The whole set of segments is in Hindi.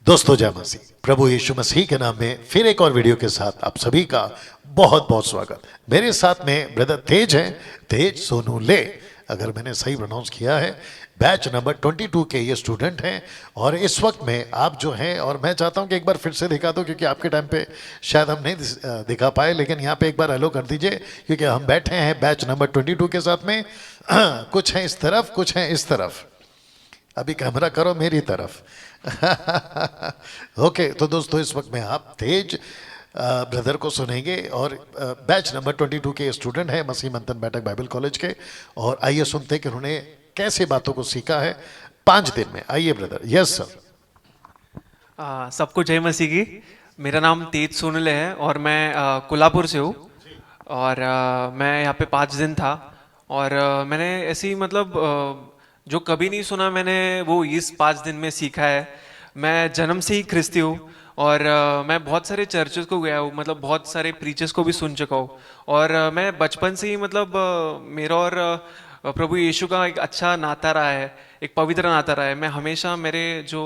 दोस्तों जय मसीह, प्रभु यीशु मसीह के नाम में फिर एक और वीडियो के साथ आप सभी का बहुत बहुत स्वागत। मेरे साथ में ब्रदर तेज हैं, तेज सोनूले, अगर मैंने सही प्रोनाउंस किया है। बैच नंबर 22 के ये स्टूडेंट हैं और इस वक्त में आप जो हैं, और मैं चाहता हूं कि एक बार फिर से दिखा दो क्योंकि आपके टाइम पे शायद हम नहीं दिखा पाए, लेकिन यहाँ पे एक बार हेलो कर दीजिए क्योंकि हम बैठे हैं बैच नंबर 22 के साथ में। कुछ हैं इस तरफ, कुछ हैं इस तरफ। अभी कैमरा करो मेरी तरफ। ओके तो दोस्तों इस वक्त में आप तेज ब्रदर को सुनेंगे और बैच नंबर 22 के स्टूडेंट हैं मसीह मंथन बैठक बाइबल कॉलेज के। और आइए सुनते हैं कि उन्होंने कैसे बातों को सीखा है 5 दिन में। आइए ब्रदर। Yes sir. सबको जय मसीह की। मेरा नाम तेज सोनले है और मैं कोल्हापुर से हूँ। और मैं यहाँ पे 5 दिन था और मैंने ऐसी जो कभी नहीं सुना मैंने वो इस 5 दिन में सीखा है। मैं जन्म से ही ख्रिस्ती हूँ और मैं बहुत सारे चर्चेस को गया हूँ, मतलब बहुत सारे प्रीचर्स को भी सुन चुका हूँ। और मैं बचपन से ही मेरा और प्रभु यीशु का एक अच्छा नाता रहा है, एक पवित्र नाता रहा है। मैं हमेशा मेरे जो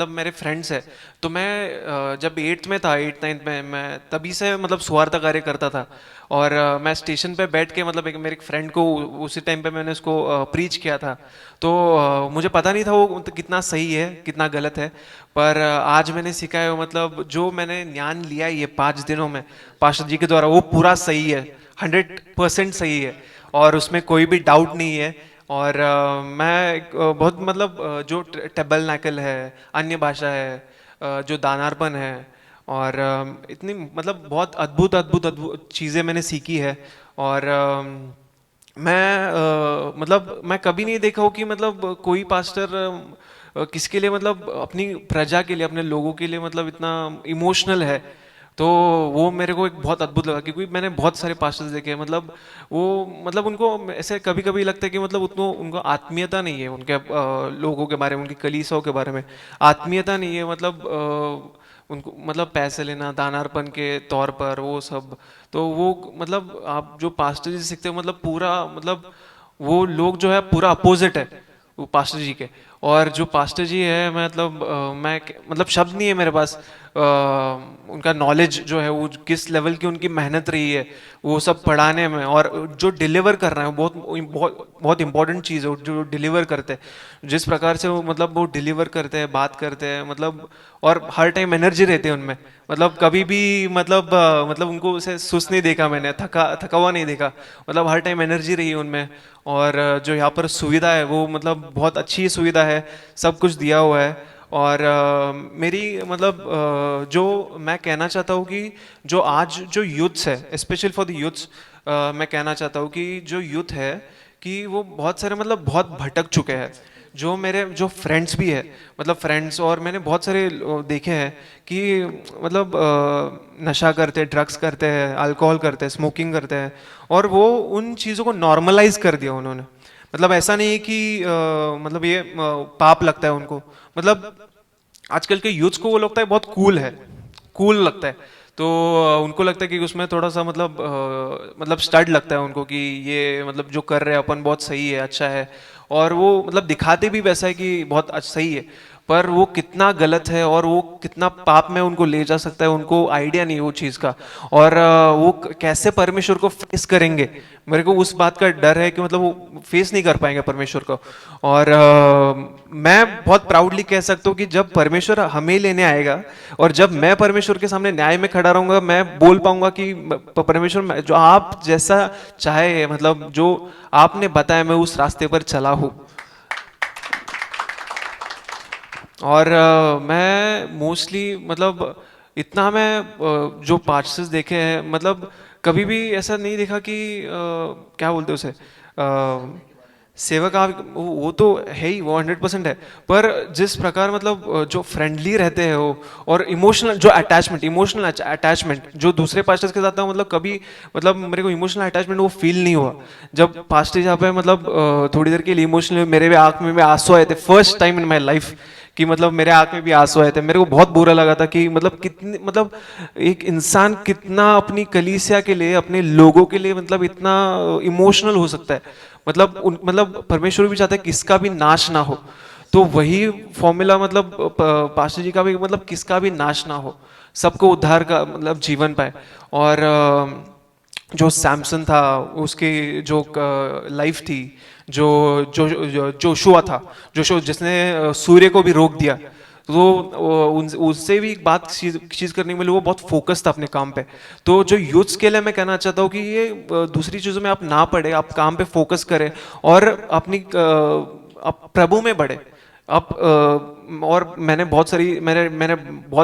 मेरे फ्रेंड्स है, तो मैं जब 8th में था, 8th 9th में, मैं तभी से सुवार्ता कार्य करता था। और मैं स्टेशन पे बैठ के मेरे एक फ्रेंड को उसी टाइम पे मैंने उसको प्रीच किया था। तो मुझे पता नहीं था वो कितना सही है कितना गलत है, पर आज मैंने सीखा है जो मैंने ज्ञान लिया है ये 5 दिनों में पास्टर जी के द्वारा, वो पूरा सही है, 100% सही है और उसमें कोई भी डाउट नहीं है। और बहुत जो टेबलनैकल है, अन्य भाषा है, जो दानार्पण है, और इतनी बहुत अद्भुत अद्भुत अद्भुत चीज़ें मैंने सीखी है। और मैं कभी नहीं देखा हूँ कि कोई पास्टर किसके लिए अपनी प्रजा के लिए, अपने लोगों के लिए इतना इमोशनल है। तो वो मेरे को एक बहुत अद्भुत लगा क्योंकि मैंने बहुत सारे पास्टर्स देखे हैं, उनको ऐसे कभी कभी लगता है कि उतना उनको आत्मीयता नहीं है उनके लोगों के बारे में, उनकी कलीसियाओं के बारे में आत्मीयता नहीं है। उनको पैसे लेना दानार्पण के तौर पर वो सब। तो वो आप जो पास्टर जी से सीखते हो पूरा वो लोग जो है पूरा अपोजिट है वो पास्टर जी के। और जो पास्टर जी है मैं शब्द नहीं है मेरे पास उनका नॉलेज जो है वो किस लेवल की उनकी मेहनत रही है वो सब पढ़ाने में, और जो डिलीवर कर रहे हैं बहुत बहुत बहुत इंपॉर्टेंट चीज़ है जो डिलीवर करते हैं। जिस प्रकार से वो डिलीवर करते हैं, बात करते हैं, और हर टाइम एनर्जी रहती है उनमें। कभी भी उनको उसे सुस्त नहीं देखा मैंने, थका हुआ नहीं देखा, हर टाइम एनर्जी रही है उनमें। और जो यहाँ पर सुविधा है वो बहुत अच्छी सुविधा है, सब कुछ दिया हुआ है। और मेरी जो मैं कहना चाहता हूँ कि जो आज जो यूथ्स है, स्पेशल फॉर द यूथ्स, मैं कहना चाहता हूँ कि जो यूथ है कि वो बहुत सारे बहुत भटक चुके हैं। जो मेरे जो फ्रेंड्स भी है, फ्रेंड्स, और मैंने बहुत सारे देखे हैं कि नशा करते हैं, ड्रग्स करते हैं, अल्कोहल करते हैं, स्मोकिंग करते हैं, और वो उन चीज़ों को नॉर्मलाइज कर दिया उन्होंने। ऐसा नहीं है कि ये पाप लगता है उनको। आजकल के यूथ्स को वो लगता है बहुत कूल है, कूल लगता है। तो उनको लगता है कि उसमें थोड़ा सा स्टड लगता है उनको कि ये जो कर रहे हैं अपन बहुत सही है, अच्छा है। और वो दिखाते भी वैसा है कि बहुत सही है, पर वो कितना गलत है और वो कितना पाप में उनको ले जा सकता है उनको आइडिया नहीं है वो चीज़ का। और वो कैसे परमेश्वर को फेस करेंगे, मेरे को उस बात का डर है कि वो फेस नहीं कर पाएंगे परमेश्वर को। और मैं बहुत प्राउडली कह सकता हूँ कि जब परमेश्वर हमें लेने आएगा और जब मैं परमेश्वर के सामने न्याय में खड़ा रहूंगा, मैं बोल पाऊंगा कि परमेश्वर जो आप जैसा चाहे, जो आपने बताया मैं उस रास्ते पर चला हूँ। और मैं मोस्टली इतना मैं जो पास्टर्स देखे हैं, कभी भी ऐसा नहीं देखा कि क्या बोलते उसे सेवक। आप वो तो है ही, वो 100% है, पर जिस प्रकार जो फ्रेंडली रहते हैं वो, और इमोशनल जो अटैचमेंट, इमोशनल अटैचमेंट जो दूसरे पास्टर्स के साथ था, कभी मेरे को इमोशनल अटैचमेंट वो फील नहीं हुआ। जब पास्टर जहाँ पे थोड़ी देर के लिए इमोशनल मेरे आँख में आंसू आए थे first time in my life, कि मेरे आँख में भी आंसू आए थे। मेरे को बहुत बुरा लगा था कि कितनी एक इंसान कितना अपनी कलीसिया के लिए, अपने लोगों के लिए इतना इमोशनल हो सकता है। परमेश्वर भी चाहता है कि इसका भी नाश ना हो। तो वही फॉर्मूला मतलब पास्टर जी का भी मतलब किसका भी नाश ना हो, सबको उद्धार का मतलब जीवन पाए। और जो सैमसन था उसकी जो लाइफ थी, जो जोशुआ था, जोशुआ जिसने सूर्य को भी रोक दिया, तो उससे भी एक बात चीज करने के लिए वो बहुत फोकस था अपने काम पे। तो जो यूथ्स के लिए मैं कहना चाहता हूँ कि ये दूसरी चीजों में आप ना पड़े, आप काम पे फोकस करें और अपनी आप प्रभु में बढ़े। आप और मैंने बहुत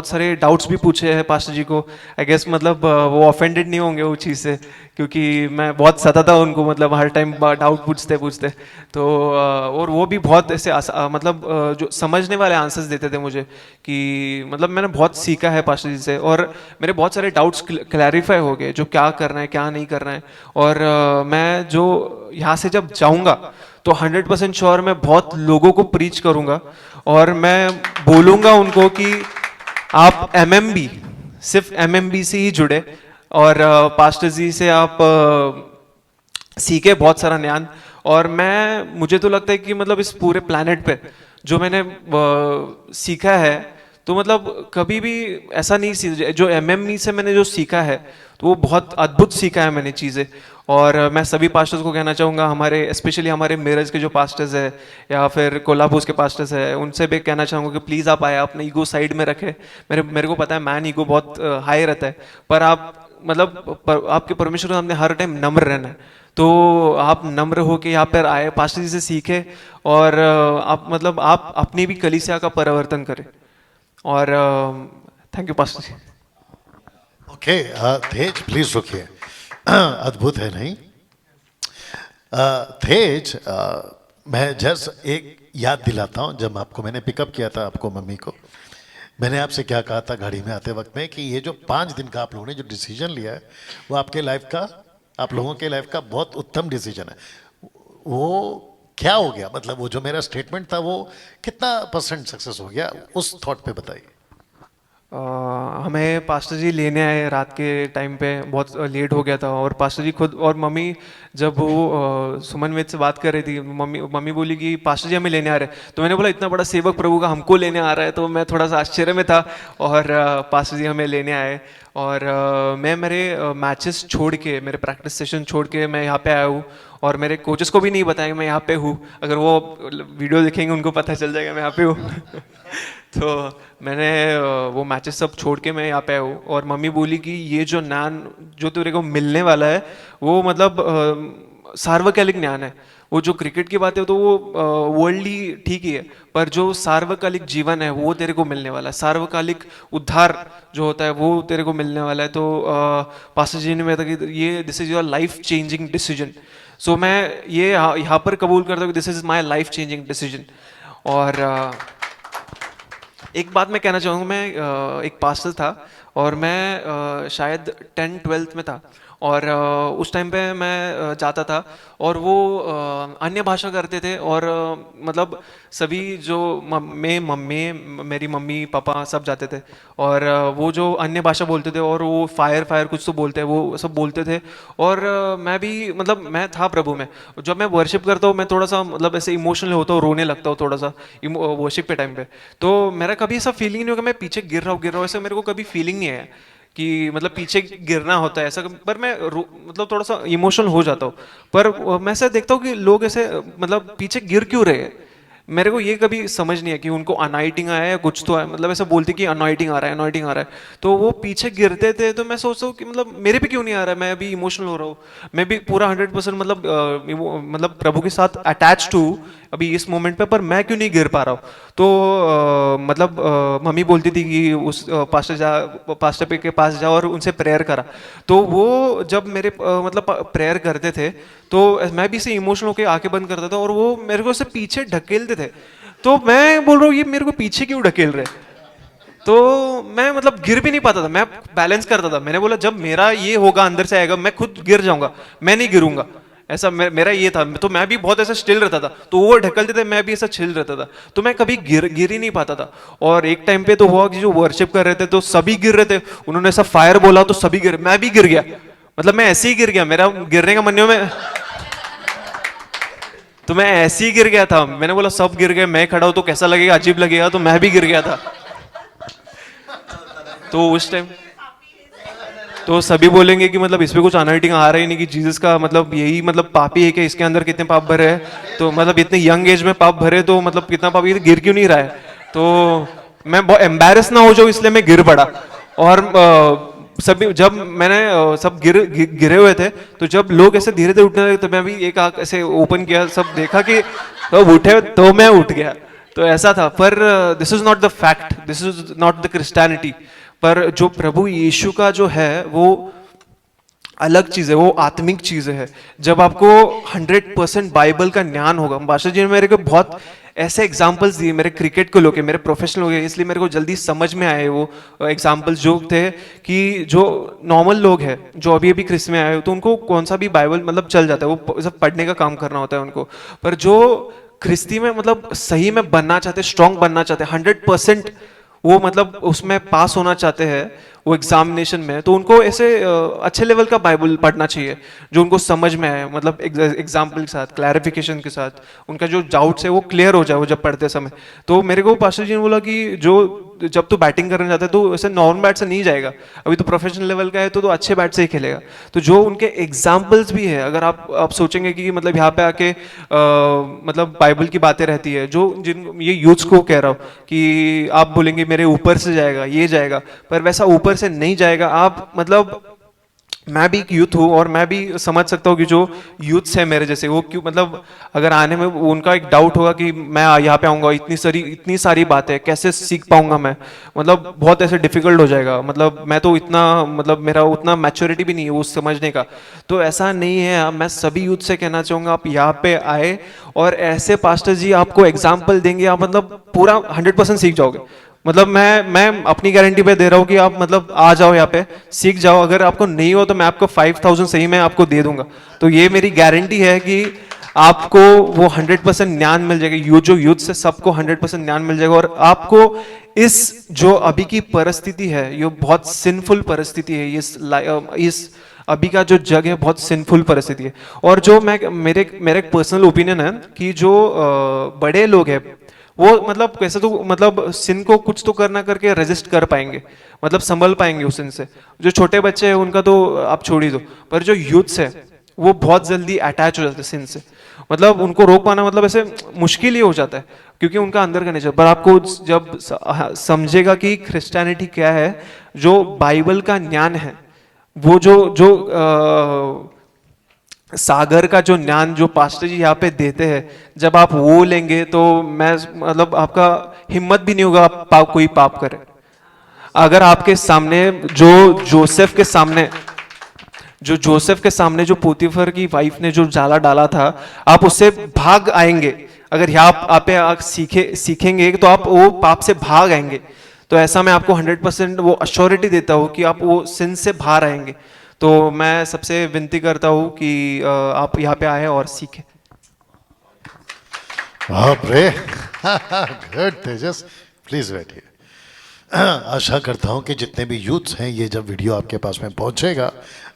सारे डाउट्स भी पूछे हैं पास्टर जी को। आई गेस मतलब वो ऑफेंडेड नहीं होंगे वो चीज़ से, क्योंकि मैं बहुत सताता उनको, मतलब हर टाइम डाउट पूछते पूछते। तो और वो भी बहुत ऐसे मतलब जो समझने वाले आंसर्स देते थे मुझे, कि मतलब मैंने बहुत सीखा है पास्टर जी से, और मेरे बहुत सारे डाउट्स क्लैरिफाई हो गए, जो क्या करना है क्या नहीं करना है। और मैं जो यहाँ से जब जाऊँगा तो 100% श्योर मैं बहुत लोगों को प्रीच करूंगा, और मैं बोलूंगा उनको कि आप एमएमबी, सिर्फ एमएमबी से ही जुड़े, और पास्टर जी से आप सीखे बहुत सारा ज्ञान। और मुझे तो लगता है कि मतलब इस पूरे प्लैनेट पे जो मैंने सीखा है, तो मतलब कभी भी ऐसा नहीं जो एमएमई से मैंने जो सीखा है, तो वो बहुत अद्भुत सीखा है मैंने चीज़ें। और मैं सभी पास्टर्स को कहना चाहूँगा, हमारे स्पेशली हमारे मेरज के जो पास्टर्स है या फिर कोल्हापुर के पास्टर्स है, उनसे भी कहना चाहूँगा कि प्लीज़ आप आए, अपने ईगो साइड में रखें। मेरे को पता है मैन ईगो बहुत हाई रहता है, पर आप मतलब आपके परमेश्वर के सामने हर टाइम नम्र रहना है। तो आप नम्र होके यहाँ पर आए, पास्टर जी से सीखे, और आप मतलब आप अपनी भी कलीसिया का परिवर्तन करें। और thank you pastor ji. Okay, तेज प्लीज रुकिए। अद्भुत है नहीं? तेज, मैं जस्ट एक याद दिलाता हूँ, जब आपको मैंने पिकअप किया था, आपको मम्मी को, मैंने आपसे क्या कहा था गाड़ी में आते वक्त में, कि ये जो 5 दिन का आप लोगों ने जो डिसीजन लिया है, वो आपके लाइफ का, आप लोगों के लाइफ का बहुत उत्तम डिसीजन है। वो क्या हो गया, मतलब वो जो मेरा स्टेटमेंट था वो कितना % सक्सेस हो गया, उस थॉट पे बताइए। हमें पास्टर जी लेने आए रात के टाइम पे, बहुत लेट हो गया था, और पास्टर जी खुद और मम्मी जब वो सुमन वेद से बात कर रही थी, मम्मी बोली कि पास्टर जी हमें लेने आ रहे हैं। तो मैंने बोला इतना बड़ा सेवक प्रभु का हमको लेने आ रहा है, तो मैं थोड़ा सा आश्चर्य में था। और पास्टर जी हमें लेने आए, और मैं मेरे मैचेस छोड़ के, मेरे प्रैक्टिस सेशन छोड़ के मैं यहाँ पे आया हूँ, और मेरे कोचेस को भी नहीं बताया कि मैं यहाँ पे हूँ। अगर वो वीडियो देखेंगे उनको पता चल जाएगा मैं यहाँ पे हूँ। तो मैंने वो मैचेस सब छोड़ के मैं यहाँ पे आया हूँ, और मम्मी बोली कि ये जो ज्ञान जो तेरे को मिलने वाला है, वो मतलब सार्वकालिक ज्ञान है। वो जो क्रिकेट की बात है तो वो वर्ल्डली ठीक ही है, पर जो सार्वकालिक जीवन है वो तेरे को मिलने वाला है, सार्वकालिक उद्धार जो होता है वो तेरे को मिलने वाला है। तो पास्टर जी ने बताया कि ये this is your life changing decision. So मैं ये यहाँ पर कबूल करता हूँ कि this is my life changing decision. और एक बात मैं कहना चाहूँगा, मैं एक पास्टर था, और मैं शायद 10th-12th में था, और उस टाइम पे मैं जाता था, और वो अन्य भाषा करते थे, और मतलब सभी जो मेरी मम्मी पापा सब जाते थे, और वो जो अन्य भाषा बोलते थे, और वो फायर कुछ तो बोलते हैं, वो सब बोलते थे। और मैं भी मतलब मैं था प्रभु में, जब मैं वर्शिप करता हूँ मैं थोड़ा सा मतलब ऐसे इमोशनल होता हूँ, रोने लगता हूँ थोड़ा सा वर्शिप के टाइम पे। तो मेरा कभी ऐसा फीलिंग नहीं होगा मैं पीछे गिर रहा हूँ, ऐसा मेरे को कभी फीलिंग नहीं है कि मतलब पीछे गिरना होता है ऐसा। पर मैं मतलब थोड़ा सा इमोशनल हो जाता हूँ। पर मैं ऐसा देखता हूँ कि लोग ऐसे मतलब पीछे गिर क्यों रहे हैं, मेरे को ये कभी समझ नहीं है कि उनको अनॉइटिंग आया है कुछ तो है, मतलब ऐसा बोलते कि अनॉइटिंग आ रहा है, अनॉइटिंग आ रहा है, तो वो पीछे गिरते थे। तो मैं सोचता हूँ कि मतलब मेरे पे क्यों नहीं आ रहा है, मैं अभी इमोशनल हो रहा हूँ, मैं भी पूरा 100% मतलब प्रभु के साथ अटैच हूँ अभी इस मोमेंट पे, पर मैं क्यों नहीं गिर पा रहा हूँ। तो मतलब मम्मी बोलती थी कि उस पास्टर पे के पास जाओ और उनसे प्रेयर करा। तो वो जब मेरे मतलब प्रेयर करते थे, तो मैं भी इसे इमोशनल होकर आंखें बंद करता था, और वो मेरे को से पीछे ढकेलते थे। तो मैं बोल रहा हूँ ये मेरे को पीछे क्यों ढकेल रहे, तो मैं मतलब गिर भी नहीं पाता था, मैं बैलेंस करता था। मैंने बोला जब मेरा ये होगा अंदर से आएगा मैं खुद गिर जाऊंगा, मैं नहीं गिरूंगा, ऐसा मेरा ये था। तो मैं भी बहुत ऐसा स्टिल रहता था, तो वो ढकलते थे मैं भी ऐसा छिल रहता था, तो मैं कभी गिर ही नहीं पाता था। और एक टाइम पे तो हुआ कि जो वर्शिप कर रहे थे तो सभी गिर रहे थे, उन्होंने ऐसा फायर बोला तो सभी गिर, मैं भी गिर गया, मतलब मैं ऐसे ही गिर गया, मेरा गिरने का मन नहीं, तो मैं ऐसे ही गिर गया था, मैंने बोला सब गिर गए, मैं खड़ा हूं तो कैसा लगेगा, अजीब लगेगा, तो मैं भी गिर गया था। तो उस टाइम तो सभी बोलेंगे कि मतलब इसमें कुछ अनर्टिंग आ रहा ही नहीं, कि जीसस का मतलब यही मतलब पापी है कि इसके अंदर कितने पाप भरे हैं, तो मतलब इतने यंग एज में पाप भरे, तो मतलब कितना पाप, ये गिर क्यों नहीं रहा है। तो मैं बहुत एम्बैरस ना हो जाऊं इसलिए मैं गिर पड़ा। और सभी जब मैंने सब गिरे हुए थे, तो जब लोग ऐसे धीरे धीरे उठने लगे तो मैं भी एक आंख ऐसे ओपन किया, सब देखा कि सब उठे, तो मैं उठ गया। तो ऐसा था। पर this is not the fact, this is not the Christianity. पर जो प्रभु यीशु का जो है वो अलग चीज है, वो आत्मिक चीज है। जब आपको 100% बाइबल का ज्ञान होगा, बादशाह जी ने मेरे को बहुत ऐसे एग्जाम्पल्स दिए मेरे क्रिकेट को लेके, मेरे प्रोफेशनल हो गए, इसलिए मेरे को जल्दी समझ में आए वो एग्जाम्पल्स जो थे, कि जो नॉर्मल लोग हैं जो अभी अभी क्रिस्त में आए हो, तो उनको कौन सा भी बाइबल मतलब चल जाता है, वो सब पढ़ने का काम करना होता है उनको। पर जो ख्रिस्ती में मतलब सही में बनना चाहते, स्ट्रांग बनना चाहते, 100% वो मतलब उसमें पास होना चाहते हैं वो एग्जामिनेशन में, तो उनको ऐसे अच्छे लेवल का बाइबल पढ़ना चाहिए जो उनको समझ में आए, मतलब एग्जाम्पल के साथ, क्लैरिफिकेशन के साथ, उनका जो डाउट्स है वो क्लियर हो जाए वो जब पढ़ते समय। तो मेरे को पास्टर जी ने बोला कि जो जब तू बैटिंग करने जाता है तो ऐसे नॉर्मल बैट से नहीं जाएगा, अभी तो प्रोफेशनल लेवल का है तो अच्छे बैट से ही खेलेगा। तो जो उनके एग्जाम्पल्स भी है, अगर आप सोचेंगे कि मतलब यहाँ पे आके मतलब बाइबल की बातें रहती है, जो जिन ये यूथ्स को कह रहा हूँ कि आप बोलेंगे मेरे ऊपर से जाएगा, ये जाएगा, पर वैसा ऊपर से नहीं जाएगा। आप मतलब मैं भी एक यूथ हूँ और मैं भी समझ सकता हूँ कि जो यूथ्स है मेरे जैसे, वो क्यों मतलब अगर आने में उनका एक डाउट होगा कि मैं यहाँ पे आऊँगा, इतनी सारी बातें कैसे सीख पाऊंगा मैं, मतलब बहुत ऐसे डिफिकल्ट हो जाएगा, मतलब मैं तो इतना मतलब मेरा उतना मैच्योरिटी भी नहीं है वो समझने का। तो ऐसा नहीं है, मैं सभी यूथ से कहना चाहूँगा आप यहाँ पे आए, और ऐसे पास्टर जी आपको एग्जाम्पल देंगे, आप मतलब पूरा 100% सीख जाओगे। मतलब मैं अपनी गारंटी पे दे रहा हूँ कि आप मतलब आ जाओ यहाँ पे, सीख जाओ। अगर आपको नहीं हो तो मैं आपको 5,000 सही में आपको दे दूंगा। तो ये मेरी गारंटी है कि आपको वो 100% ज्ञान मिल जाएगा, जो यूथ से सबको 100% ज्ञान मिल जाएगा। और आपको इस जो अभी की परिस्थिति है, ये बहुत सिंफुल परिस्थिति है, इस अभी का जो जग है बहुत सिंफुल परिस्थिति है। और जो मेरे पर्सनल ओपिनियन है कि जो बड़े लोग हैं वो मतलब कैसे तो मतलब सिन को कुछ तो करना करके रेजिस्ट कर पाएंगे, मतलब संभल पाएंगे उस सिन से। जो छोटे बच्चे हैं उनका तो आप छोड़ ही दो, पर जो यूथ्स है वो बहुत जल्दी अटैच हो जाते हैं सिन से, मतलब उनको रोक पाना मतलब ऐसे मुश्किल ही हो जाता है, क्योंकि उनका अंदर का नेचर। पर आपको जब समझेगा कि क्रिश्चियनिटी क्या है, जो बाइबल का ज्ञान है, वो जो जो सागर का जो ज्ञान जो पास्टर जी यहाँ पे देते हैं, जब आप वो लेंगे तो मैं मतलब आपका हिम्मत भी नहीं होगा आप कोई पाप करे। अगर आपके सामने जोसेफ के सामने जो पोतीफर की वाइफ ने जो जाला डाला था, आप उससे भाग आएंगे। अगर यहाँ आप सीखेंगे तो आप वो पाप से भाग आएंगे। तो ऐसा मैं आपको 100% वो अश्योरिटी देता हूँ कि आप वो सिन से बाहर आएंगे। तो मैं सबसे विनती करता हूँ कि आप यहाँ पे आए और सीखें। बाप रे, गुड तेजस, प्लीज बैठिए। आशा करता हूं कि जितने भी यूथ्स हैं, ये जब वीडियो आपके पास में पहुंचेगा,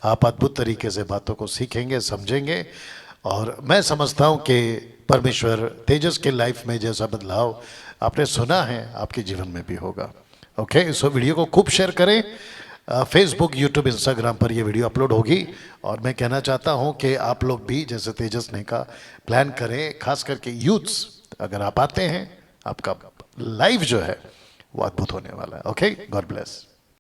आप अद्भुत तरीके से बातों को सीखेंगे, समझेंगे। और मैं समझता हूं कि परमेश्वर तेजस के लाइफ में जैसा बदलाव आपने सुना है आपके जीवन में भी होगा। ओके, सो वीडियो को खूब शेयर करें। फेसबुक, यूट्यूब, इंस्टाग्राम पर ये वीडियो अपलोड होगी। और मैं कहना चाहता हूं कि आप लोग भी जैसे तेजस ने का प्लान करें, खास करके यूथ्स। अगर आप आते हैं, आपका लाइफ जो है वो अद्भुत होने वाला है। Okay, God bless.